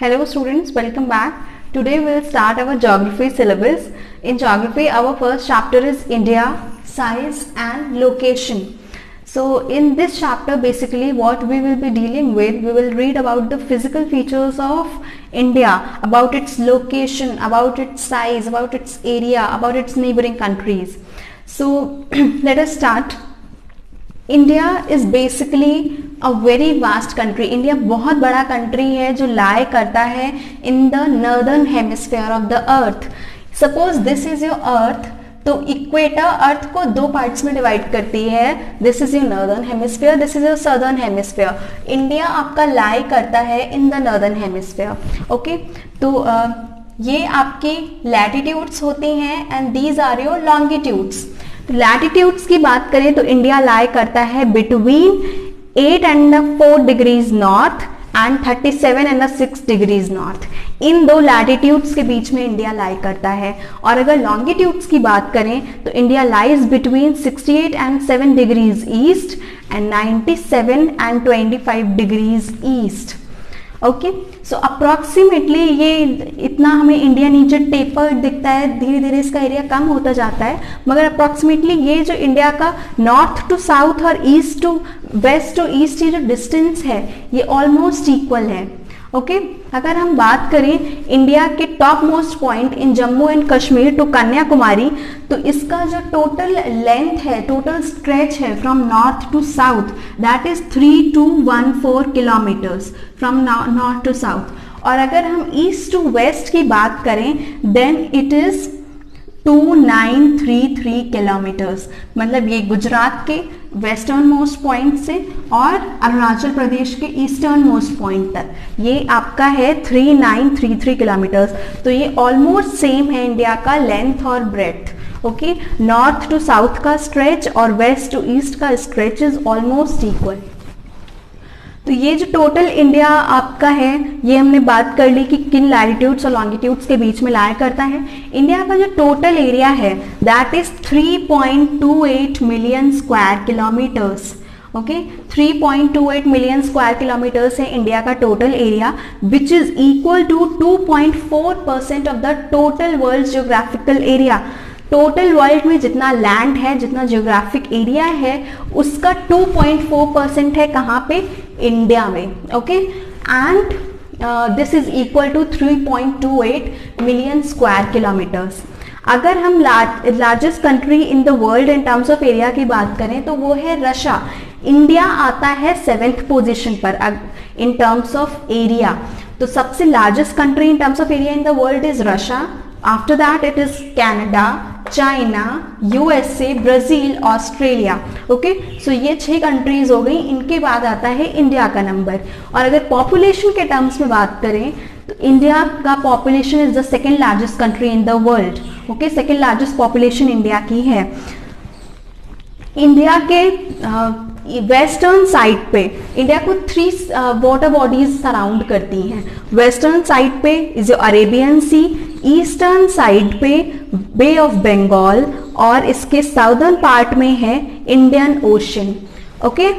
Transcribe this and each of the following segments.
Hello students, welcome back. Today we will start our geography syllabus. In geography, our first chapter is India, size and location. So in this chapter, basically what we will be dealing with, we will read about the physical features of India, about its location, about its size, about its area, about its neighboring countries. So let us start. India is basically a very vast country. India बहुत बड़ा country है जो लाई करता है in the northern hemisphere of the earth. Suppose this is your earth, तो equator अर्थ को दो parts में डिवाइड करती है. This is your northern hemisphere, this is your southern hemisphere. India आपका लाई करता है in the northern hemisphere. Okay, तो ये आपकी लैटिट्यूड्स होती हैं and these are your longitudes. Latitudes की बात करें तो इंडिया लाई करता है between 8 and 4 degrees north and 37 and 6 degrees north. इन दो लैटिट्यूड्स के बीच में इंडिया लाई करता है. और अगर लॉन्गिट्यूड्स की बात करें तो India lies between 68 and 7 degrees east and 97 and 25 degrees east. Okay, so approximately ये इतना हमें इंडिया नीचे टेपर दिखता है, धीरे धीरे इसका एरिया कम होता जाता है, मगर अप्रॉक्सीमेटली ये जो इंडिया का नॉर्थ टू साउथ और east to west to east ये जो डिस्टेंस है ये ऑलमोस्ट इक्वल है. ओके, अगर हम बात करें इंडिया के top most point in Jammu and Kashmir to Kanyakumari, तो इसका जो टोटल लेंथ है, टोटल स्ट्रेच है from north to south, that is 3214 kilometres from north to south. और अगर हम ईस्ट टू वेस्ट की बात करें देन इट इज 2933 किलोमीटर्स. मतलब ये गुजरात के वेस्टर्न मोस्ट पॉइंट से और अरुणाचल प्रदेश के ईस्टर्न मोस्ट पॉइंट तक ये आपका है 3933 किलोमीटर्स. तो ये ऑलमोस्ट सेम है इंडिया का लेंथ और breadth. Okay, north to south का स्ट्रेच और वेस्ट टू ईस्ट का स्ट्रेच इज ऑलमोस्ट इक्वल. तो ये जो टोटल इंडिया आपका है ये हमने बात कर ली कि किन लैटिट्यूड्स और लॉन्गिट्यूड्स के बीच में लाया करता है. इंडिया का जो टोटल एरिया है that is 3.28 million square kilometres. Okay, 3.28 million square kilometres है इंडिया का total area, which is equal to 2.4% of the total world geographical area. Total world में जितना लैंड है, जितना जियोग्राफिक एरिया है, उसका 2.4% है कहाँ पे? इंडिया में. Okay, and this is equal to 3.28 million square kilometres. अगर हम largest country in the world in terms of area की बात करें तो वो है रशिया. इंडिया आता है 7th पोजिशन पर इन टर्म्स ऑफ एरिया. तो सबसे largest country in terms of area in the world is Russia. After that it is Canada, China, USA, Brazil, Australia. Okay, so ये 6 कंट्रीज हो गई. इनके बाद आता है इंडिया का नंबर. और अगर पॉपुलेशन के टर्म्स में बात करें तो इंडिया का population is the second largest country in the world. Okay, second largest population India की है. इंडिया के वेस्टर्न साइड पे इंडिया को 3 वाटर बॉडीज सराउंड करती हैं. वेस्टर्न साइड पे is your Arabian Sea, eastern side पे बे ऑफ बंगाल और इसके साउदर्न पार्ट में है इंडियन ओशन. ओके,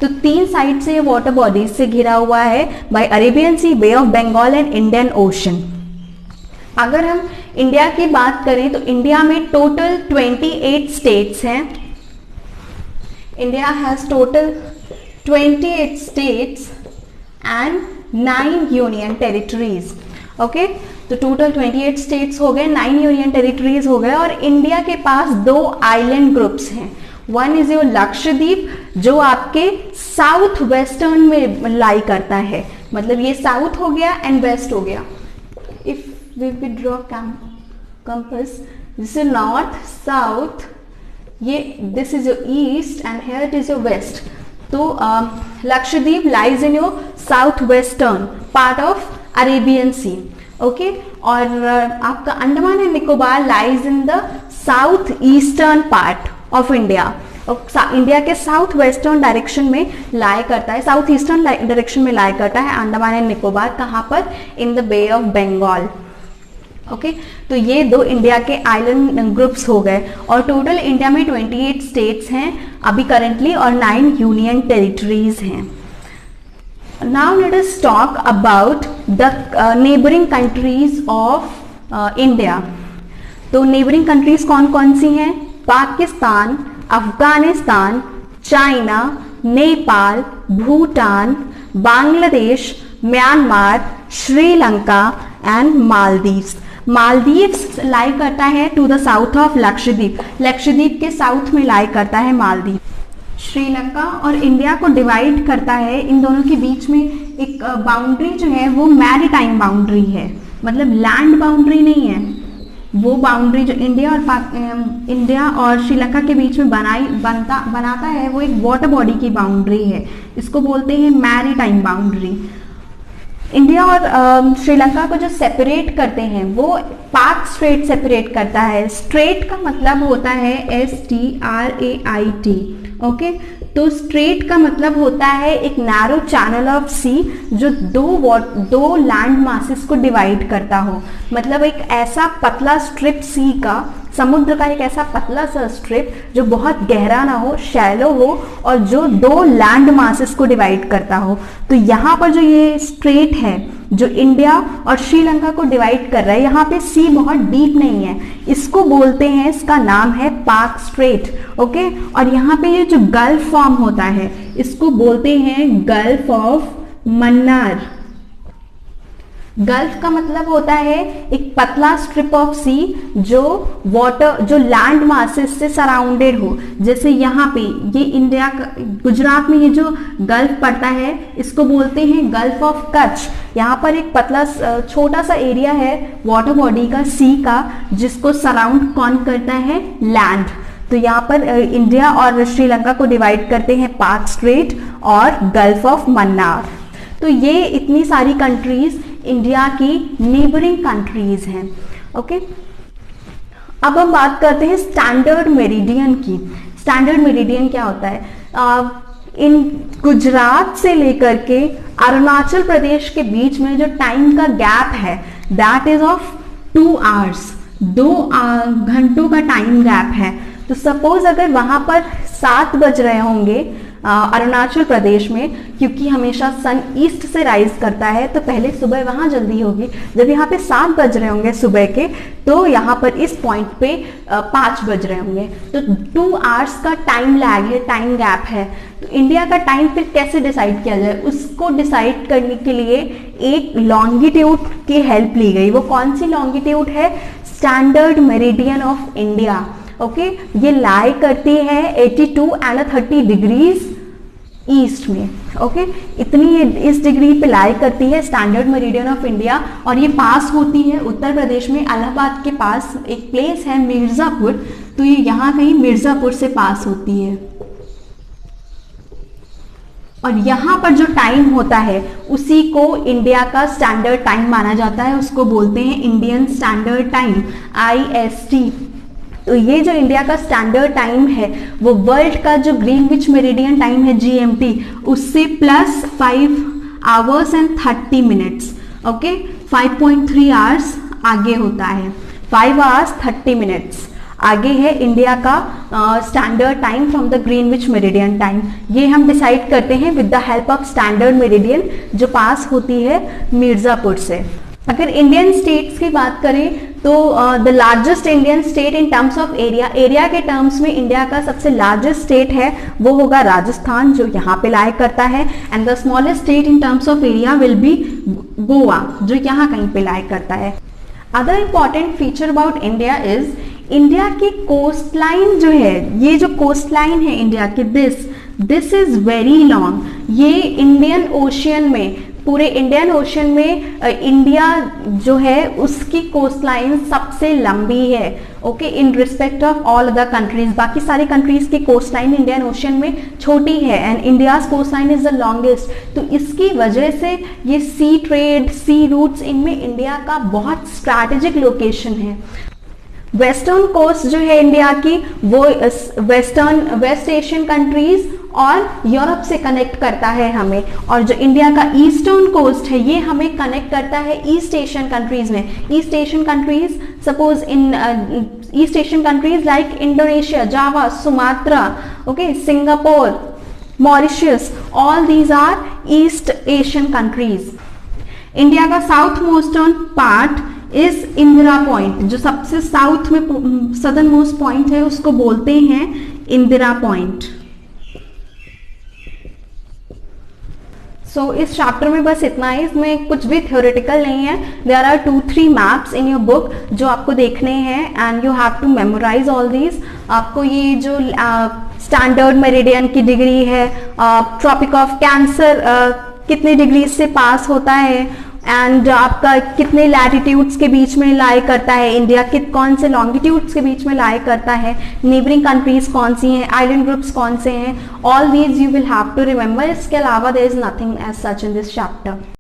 तो 3 साइड से ये वाटर बॉडीज से घिरा हुआ है by Arabian Sea, Bay of Bengal and Indian Ocean. अगर हम इंडिया की बात करें तो इंडिया में टोटल 28 स्टेट्स हैं. India has total 28 states and 9 union territories. Okay, तो टोटल 28 states हो गए, 9 union territories हो गए. और इंडिया के पास 2 आइलैंड ग्रुप्स हैं. वन इज योर लक्षद्वीप जो आपके साउथ वेस्टर्न में लाई करता है. मतलब ये साउथ हो गया एंड वेस्ट हो गया. If we draw compass, this is north south, ये this is your east and here it is your west. तो Lakshadweep lies in your south western part of Arabian sea. Okay, और आपका Andaman and Nicobar lies in the south eastern part of India. India के south western direction में lie करता है, south eastern direction में lie करता है अंडमान एंड निकोबार. कहाँ पर? In the Bay of Bengal. Okay, तो ये 2 इंडिया के आइलैंड ग्रुप्स हो गए. और टोटल इंडिया में 28 स्टेट्स हैं अभी करंटली और 9 यूनियन टेरिटरीज हैं. Now let us talk about the neighboring countries of India. तो neighboring countries कौन कौन सी हैं? Pakistan, Afghanistan, China, Nepal, Bhutan, Bangladesh, Myanmar, Sri Lanka and Maldives. Maldives lie करता है to the south of Lakshadweep. Lakshadweep के साउथ में लाई करता है मालदीव. श्रीलंका और इंडिया को डिवाइड करता है, इन दोनों के बीच में एक बाउंड्री जो है वो मैरीटाइम बाउंड्री है, मतलब लैंड बाउंड्री नहीं है. वो बाउंड्री जो इंडिया और श्रीलंका के बीच में बनाता है वो एक वाटर बॉडी की बाउंड्री है. इसको बोलते हैं मैरीटाइम बाउंड्री. इंडिया और श्रीलंका को जो सेपरेट करते हैं वो पाक स्ट्रेट सेपरेट करता है. स्ट्रेट का मतलब होता है STRAIT. ओके, तो स्ट्रेट का मतलब होता है एक नैरो चैनल ऑफ सी जो दो लैंड मासेस को डिवाइड करता हो. मतलब एक ऐसा पतला स्ट्रिप सी का, समुद्र का एक ऐसा पतला सा स्ट्रिप जो बहुत गहरा ना हो, शैलो हो और जो दो लैंड मासेस को डिवाइड करता हो. तो यहाँ पर जो ये स्ट्रेट है जो इंडिया और श्रीलंका को डिवाइड कर रहा है, यहाँ पे सी बहुत डीप नहीं है, इसको बोलते हैं, इसका नाम है पाक स्ट्रेट. ओके, और यहाँ पे ये जो गल्फ फॉर्म होता है इसको बोलते हैं गल्फ ऑफ मन्नार. गल्फ का मतलब होता है एक पतला स्ट्रिप ऑफ सी जो लैंड मासेस से सराउंडेड हो. जैसे यहाँ पे ये इंडिया का, गुजरात में ये जो गल्फ पड़ता है इसको बोलते हैं गल्फ ऑफ कच्छ. यहाँ पर एक पतला छोटा सा एरिया है वाटर बॉडी का, सी का, जिसको सराउंड कौन करता है? लैंड. तो यहाँ पर इंडिया और श्रीलंका को डिवाइड करते हैं पाक स्ट्रेट और गल्फ ऑफ मन्नार. तो ये इतनी सारी कंट्रीज इंडिया की नेबरिंग कंट्रीज हैं. ओके, अब हम बात करते हैं स्टैंडर्ड मेरिडियन की. स्टैंडर्ड मेरिडियन क्या होता है? इन गुजरात से लेकर के अरुणाचल प्रदेश के बीच में जो टाइम का गैप है दैट इज ऑफ 2 hours. 2 घंटों का टाइम गैप है. तो सपोज अगर वहां पर 7 बज रहे होंगे अरुणाचल प्रदेश में, क्योंकि हमेशा सन ईस्ट से राइज करता है तो पहले सुबह वहां जल्दी होगी. जब यहाँ पे 7 बज रहे होंगे सुबह के, तो यहाँ पर इस पॉइंट पे 5 बज रहे होंगे. तो 2 hours का टाइम लैग है, टाइम गैप है. तो इंडिया का टाइम फिर कैसे डिसाइड किया जाए? उसको डिसाइड करने के लिए एक लॉन्गिट्यूड की हेल्प ली गई. वो कौन सी लॉन्गिट्यूड है? Standard meridian of India. Okay, ये लाई करती है 82 and 30 डिग्रीज ईस्ट में. ओके, इतनी इस डिग्री पे लाई करती है स्टैंडर्ड मेरिडियन ऑफ इंडिया. और ये पास होती है उत्तर प्रदेश में इलाहाबाद के पास एक प्लेस है मिर्जापुर. तो ये यहाँ कहीं मिर्जापुर से पास होती है. और यहाँ पर जो टाइम होता है उसी को इंडिया का स्टैंडर्ड टाइम माना जाता है. उसको बोलते हैं इंडियन स्टैंडर्ड टाइम, IST. तो ये जो इंडिया का स्टैंडर्ड टाइम है वो वर्ल्ड का जो ग्रीनविच मेरिडियन टाइम है GMT उससे plus 5 hours and 30 minutes. Okay, 5.3 hours आगे होता है. 5 hours 30 minutes आगे है इंडिया का standard time from the Greenwich meridian time. ये हम डिसाइड करते हैं with the help of standard meridian जो पास होती है मिर्जापुर से. अगर इंडियन स्टेट्स की बात करें तो the largest Indian state in terms of area के टर्म्स में इंडिया का सबसे लार्जेस्ट स्टेट है वो होगा राजस्थान, जो यहाँ पे लाई करता है. And the smallest state in terms of area will be Goa, जो यहाँ कहीं पे लाई करता है. Other important feature about India is India की कोस्ट लाइन जो है, ये जो कोस्ट लाइन है इंडिया की, दिस इज वेरी लॉन्ग. ये इंडियन ओशियन में, पूरे इंडियन ओशन में इंडिया जो है उसकी कोस्ट लाइन सबसे लंबी है. Okay, in respect of all other countries. बाकी सारी कंट्रीज की कोस्ट लाइन इंडियन ओशन में छोटी है and India's coast line is the longest. तो इसकी वजह से ये सी ट्रेड, सी रूट्स, इनमें इंडिया का बहुत स्ट्रैटेजिक लोकेशन है. वेस्टर्न कोस्ट जो है इंडिया की वो वेस्ट एशियन कंट्रीज और यूरोप से कनेक्ट करता है हमें. और जो इंडिया का ईस्टर्न कोस्ट है ये हमें कनेक्ट करता है ईस्ट एशियन कंट्रीज में. East Asian countries, suppose in east Asian countries like Indonesia, Java, Sumatra, okay, Singapore, Mauritius, all these are east Asian countries. India का साउथ मोस्टर्न पार्ट इज इंदिरा पॉइंट, जो सबसे साउथ में southern most point है उसको बोलते हैं इंदिरा पॉइंट। सो इस चैप्टर में बस इतना ही, इसमें कुछ भी थ्योरेटिकल नहीं है। There are 2-3 maps in your book जो आपको देखने हैं and you have to memorise all these. आपको ये जो स्टैंडर्ड मेरिडियन की डिग्री है, ट्रॉपिक ऑफ कैंसर कितने डिग्री से पास होता है, एंड आपका कितने लैटिट्यूड्स के बीच में लाई करता है इंडिया, कौन से लॉन्गिट्यूड्स के बीच में लाई करता है, नेबरिंग कंट्रीज कौन सी हैं, आइलैंड ग्रुप्स कौन से हैं, all these you will have to remember. इसके अलावा there is nothing as such in this chapter.